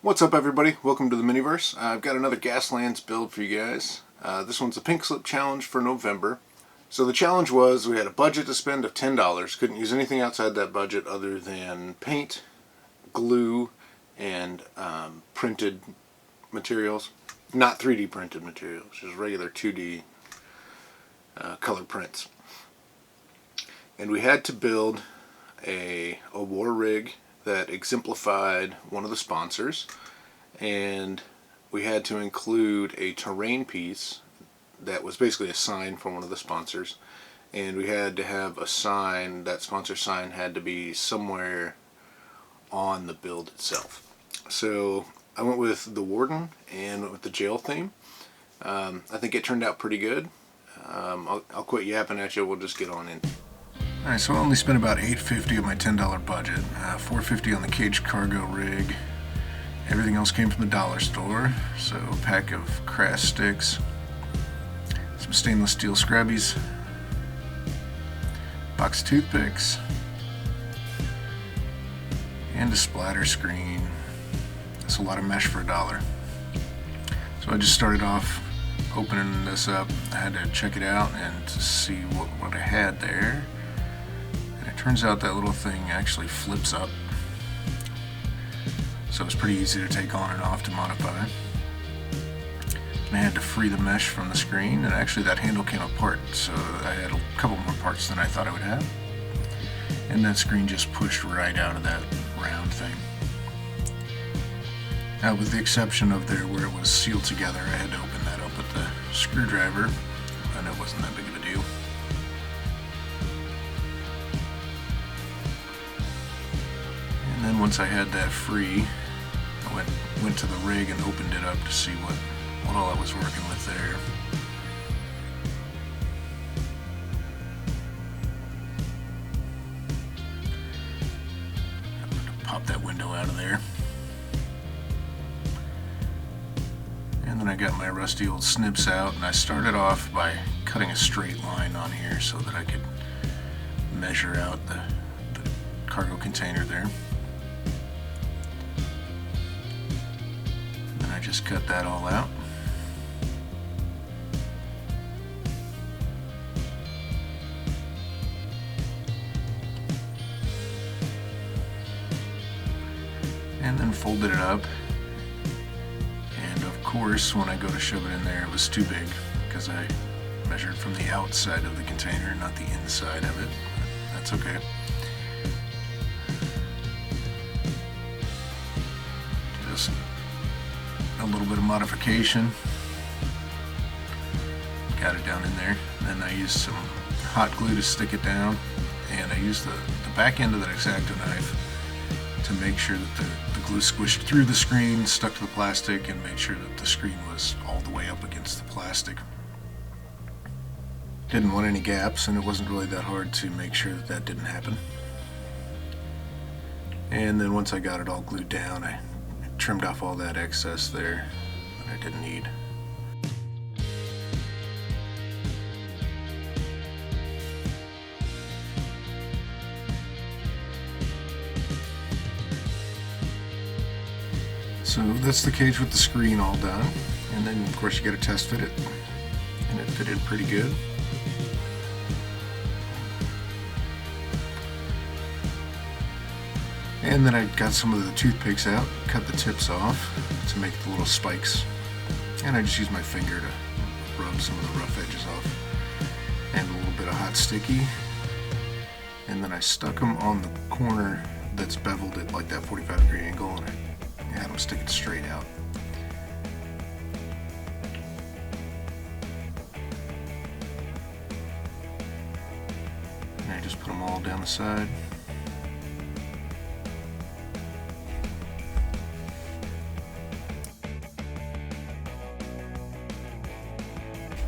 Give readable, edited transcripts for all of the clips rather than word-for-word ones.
What's up, everybody? Welcome to the Miniverse. I've got another Gaslands build for you guys. This one's a pink slip challenge for November. So the challenge was we had a budget to spend of $10. Couldn't use anything outside that budget other than paint, glue, and printed materials. Not 3D printed materials, just regular 2D color prints. And we had to build a war rig that exemplified one of the sponsors, and we had to include a terrain piece that was basically a sign for one of the sponsors, and we had to have a sign. That sponsor sign had to be somewhere on the build itself. So I went with the Warden and went with the jail theme. I think it turned out pretty good. I'll quit yapping at you. We'll just get on in. Alright, so I only spent about $8.50 of my $10 budget. $4.50 on the caged cargo rig. Everything else came from the dollar store. So a pack of crash sticks, some stainless steel scrubbies, box of toothpicks, and a splatter screen. That's a lot of mesh for $1. So I just started off opening this up. I had to check it out and to see what I had there. Turns out that little thing actually flips up, so it's pretty easy to take on and off to modify. And I had to free the mesh from the screen, and actually that handle came apart, so I had a couple more parts than I thought I would have. And that screen just pushed right out of that round thing. Now, with the exception of there where it was sealed together, I had to open that up with the screwdriver, and it wasn't that big of a deal. And then once I had that free, I went to the rig and opened it up to see what all I was working with there. I'm going to pop that window out of there. And then I got my rusty old snips out, and I started off by cutting a straight line on here so that I could measure out the cargo container there. I just cut that all out. And then folded it up. And of course, when I go to shove it in there, it was too big because I measured from the outside of the container, not the inside of it. But that's okay. Just a little bit of modification, got it down in there. Then I used some hot glue to stick it down, and I used the back end of that X-Acto knife to make sure that the glue squished through the screen, stuck to the plastic, and made sure that the screen was all the way up against the plastic. Didn't want any gaps, and it wasn't really that hard to make sure that didn't happen. And then once I got it all glued down, I trimmed off all that excess there that I didn't need. So that's the cage with the screen all done, and then of course you got to test fit it, and it fitted pretty good. And then I got some of the toothpicks out, cut the tips off to make the little spikes. And I just used my finger to rub some of the rough edges off. And a little bit of hot sticky. And then I stuck them on the corner that's beveled at like that 45-degree angle, and I had them stick it straight out. And I just put them all down the side.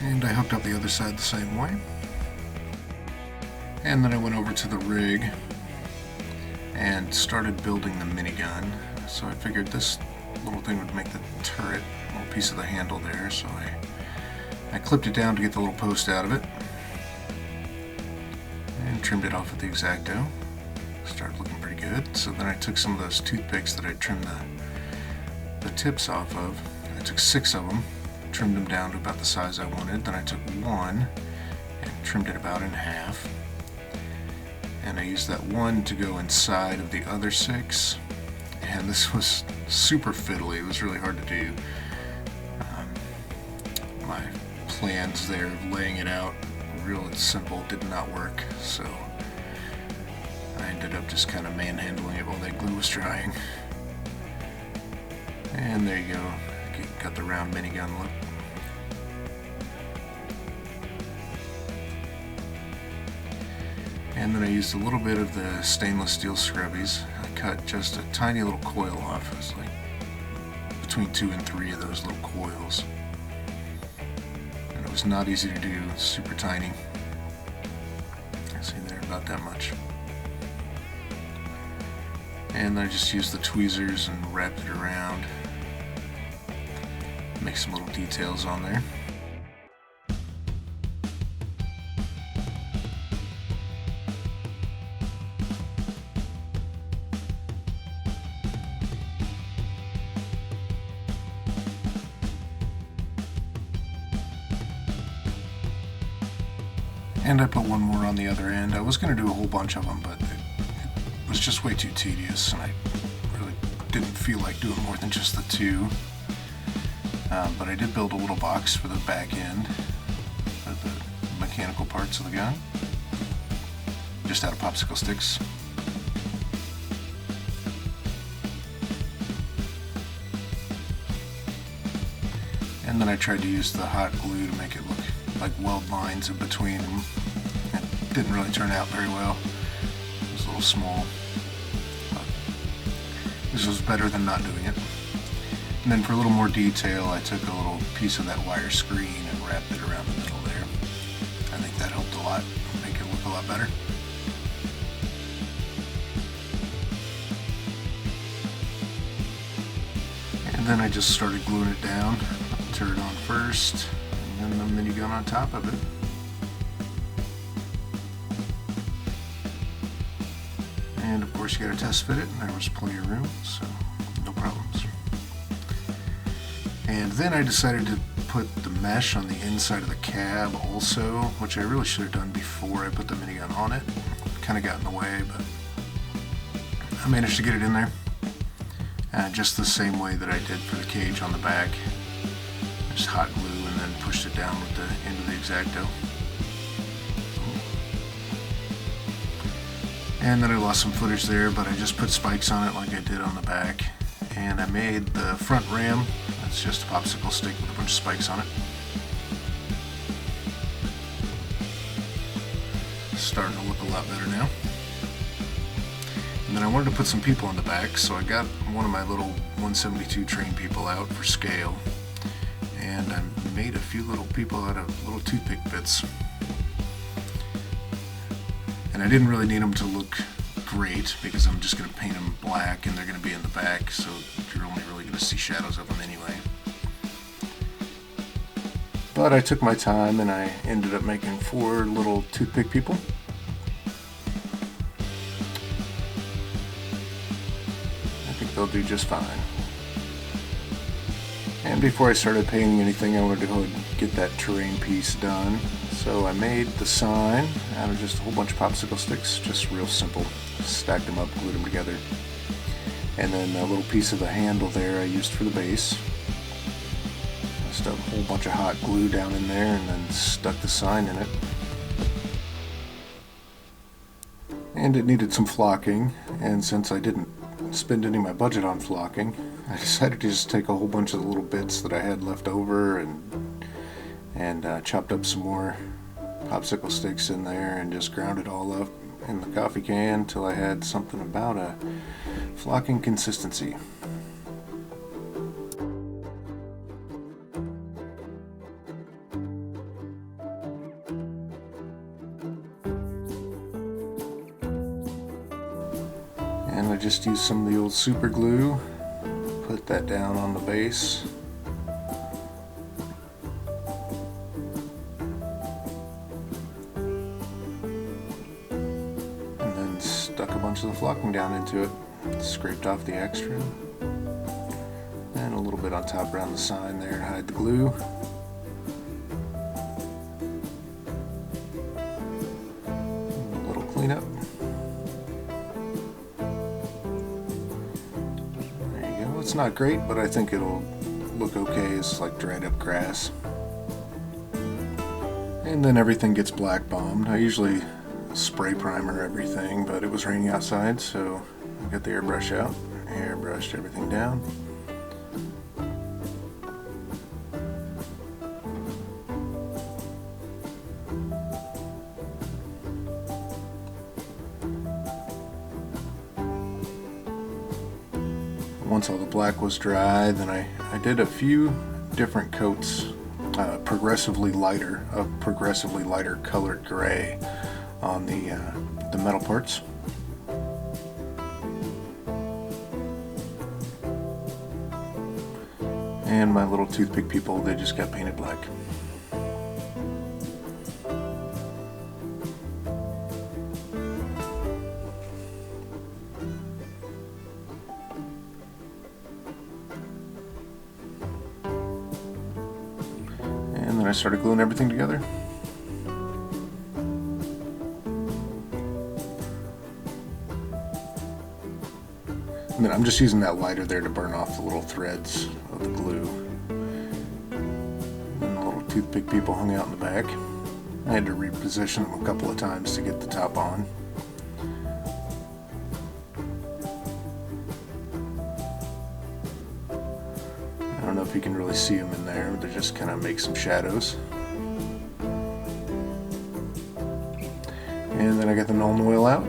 And I hooked up the other side the same way. And then I went over to the rig and started building the minigun. So I figured this little thing would make the turret, a little piece of the handle there, so I clipped it down to get the little post out of it and trimmed it off with the X-Acto. Started looking pretty good. good. So then I took some of those toothpicks that I trimmed the tips off of. I took 6 of them, trimmed them down to about the size I wanted. Then I took one and trimmed it about in half. And I used that one to go inside of the other 6. And this was super fiddly. It was really hard to do. My plans there of laying it out real simple did not work, so I ended up just kind of manhandling it while that glue was drying. And there you go. Got the round minigun look. And then I used a little bit of the stainless steel scrubbies. I cut just a tiny little coil off. It was like between 2 and 3 of those little coils. And it was not easy to do, super tiny. See there, about that much. And I just used the tweezers and wrapped it around. Make some little details on there. And I put one more on the other end. I was going to do a whole bunch of them, but it was just way too tedious, and I really didn't feel like doing more than just the 2. But I did build a little box for the back end of the mechanical parts of the gun, just out of popsicle sticks. And then I tried to use the hot glue to make it look like weld lines in between them. It didn't really turn out very well. It was a little small, but this was better than not doing it. And then for a little more detail, I took a little piece of that wire screen and wrapped it around the middle there. I think that helped a lot, make it look a lot better. And then I just started gluing it down. Turn it on first, and then the minigun on top of it. And of course you gotta test fit it, and there was plenty of room, so no problems. And then I decided to put the mesh on the inside of the cab also, which I really should have done before I put the minigun on it. Kind of got in the way, but I managed to get it in there. Just the same way that I did for the cage on the back. Just hot glue and then pushed it down with the end of the X-Acto. And then I lost some footage there, but I just put spikes on it like I did on the back. And I made the front ram. That's just a popsicle stick with a bunch of spikes on it. It's starting to look a lot better now. And then I wanted to put some people on the back, so I got one of my little 172 train people out for scale. And I made a few little people out of little toothpick bits. And I didn't really need them to look great because I'm just going to paint them black and they're going to be in the back, so you're only really going to see shadows of them anyway. But I took my time and I ended up making 4 little toothpick people. I think they'll do just fine. And before I started painting anything, I wanted to go ahead and get that terrain piece done. So I made the sign out of just a whole bunch of popsicle sticks, just real simple. Stacked them up, glued them together. And then a little piece of the handle there I used for the base. I stuck a whole bunch of hot glue down in there and then stuck the sign in it. And it needed some flocking, and since I didn't spend any of my budget on flocking, I decided to just take a whole bunch of the little bits that I had left over and chopped up some more popsicle sticks in there and just ground it all up in the coffee can until I had something about a flocking consistency. And I just used some of the old super glue, put that down on the base. And then stuck a bunch of the locking down into it. Scraped off the extra. And a little bit on top around the sign there to hide the glue. A little cleanup. There you go. It's not great, but I think it'll look okay. It's like dried up grass. And then everything gets black bombed. I usually spray primer everything, but it was raining outside, so I got the airbrush out, airbrushed everything down. Once all the black was dry, then I did a few different coats, progressively lighter colored gray on the metal parts. And my little toothpick people, they just got painted black. And then I started gluing everything together. And then I'm just using that lighter there to burn off the little threads of the glue. And the little toothpick people hung out in the back. I had to reposition them a couple of times to get the top on. I don't know if you can really see them in there, but they just kind of make some shadows. And then I got the Nuln oil out.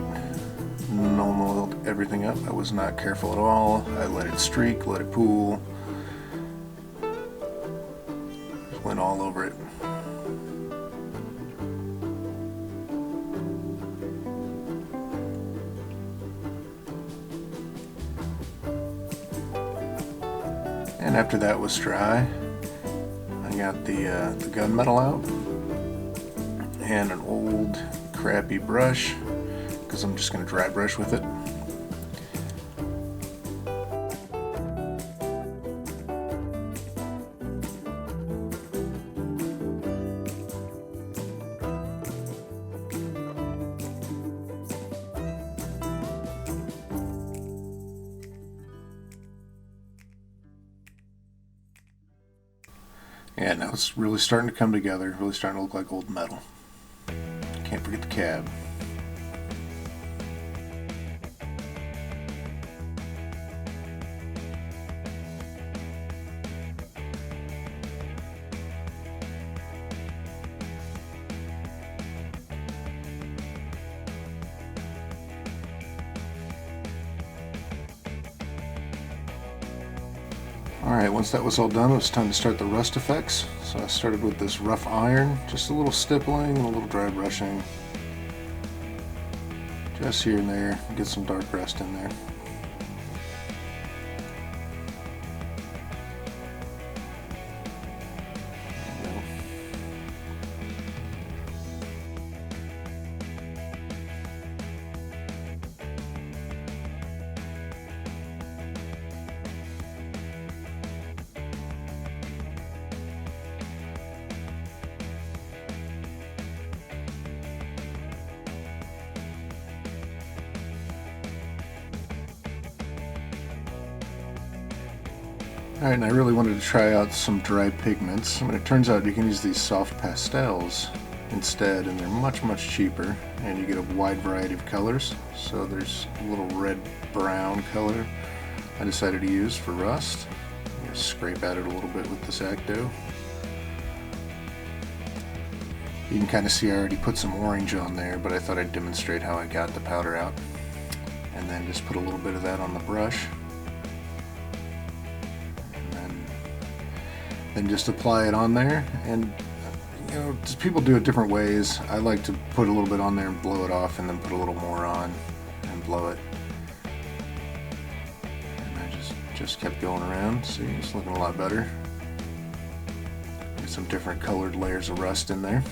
Nuln oiled everything up. I was not careful at all. I let it streak, let it pool. Just went all over it. And after that was dry, I got the gunmetal out and an old crappy brush, because I'm just going to dry brush with it. Yeah, now it's really starting to come together, really starting to look like old metal. Can't forget the cab. Alright, once that was all done, it was time to start the rust effects. So I started with this rough iron, just a little stippling and a little dry brushing. Just here and there, get some dark rust in there. Alright, and I really wanted to try out some dry pigments. I mean, it turns out you can use these soft pastels instead, and they're much cheaper, and you get a wide variety of colors. So there's a little red-brown color I decided to use for rust. Just scrape at it a little bit with this Acto. You can kind of see I already put some orange on there, but I thought I'd demonstrate how I got the powder out. And then just put a little bit of that on the brush. And just apply it on there. And you know, people do it different ways. I like to put a little bit on there and blow it off, and then put a little more on and blow it. And I just kept going around. See, it's looking a lot better. Get some different colored layers of rust in there.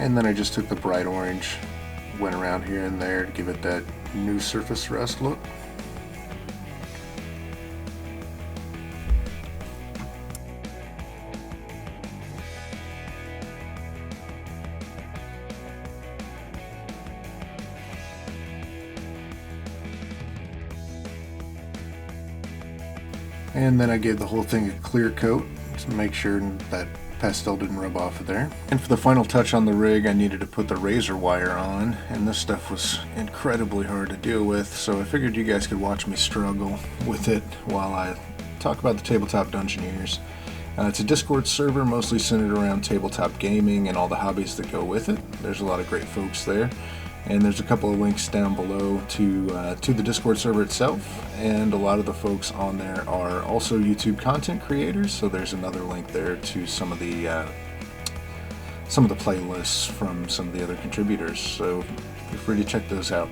And then I just took the bright orange, went around here and there to give it that new surface rust look. And then I gave the whole thing a clear coat to make sure that pastel didn't rub off of there. And for the final touch on the rig, I needed to put the razor wire on, and this stuff was incredibly hard to deal with, so I figured you guys could watch me struggle with it while I talk about the Tabletop Dungeoneers. It's a Discord server mostly centered around tabletop gaming and all the hobbies that go with it. There's a lot of great folks there. And there's a couple of links down below to the Discord server itself, and a lot of the folks on there are also YouTube content creators, so there's another link there to some of the playlists from some of the other contributors, so feel free to check those out.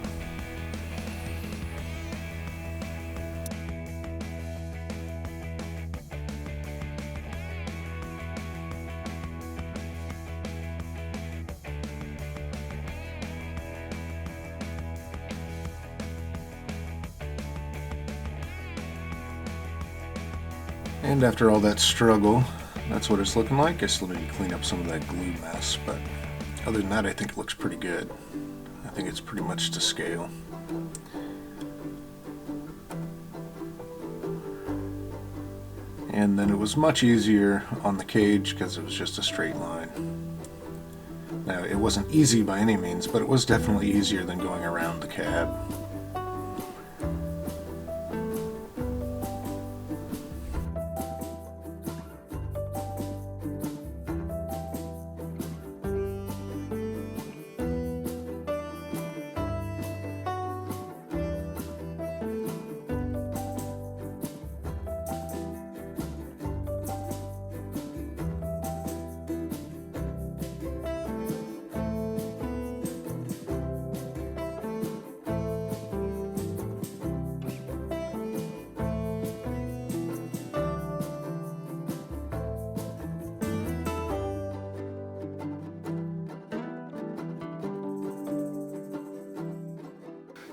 And after all that struggle, that's what it's looking like. I still need to clean up some of that glue mess, but other than that, I think it looks pretty good. I think it's pretty much to scale. And then it was much easier on the cage because it was just a straight line. Now, it wasn't easy by any means, but it was definitely easier than going around the cab.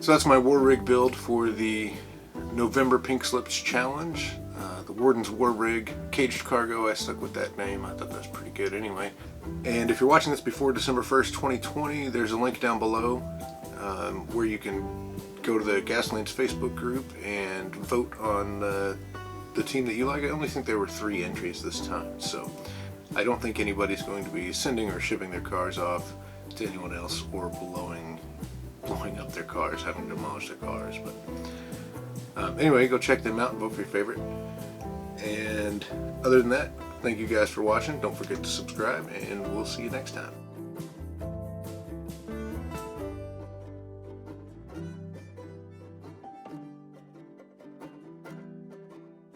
So that's my war rig build for the November Pink Slips Challenge. The Warden's War Rig, Caged Cargo, I stuck with that name. I thought that was pretty good anyway. And if you're watching this before December 1st, 2020, there's a link down below where you can go to the Gaslands Facebook group and vote on the team that you like. I only think there were 3 entries this time, so I don't think anybody's going to be sending or shipping their cars off to anyone else or blowing up their cars, having to demolish their cars. But anyway, go check them out and vote for your favorite. And other than that, thank you guys for watching. Don't forget to subscribe, and we'll see you next time.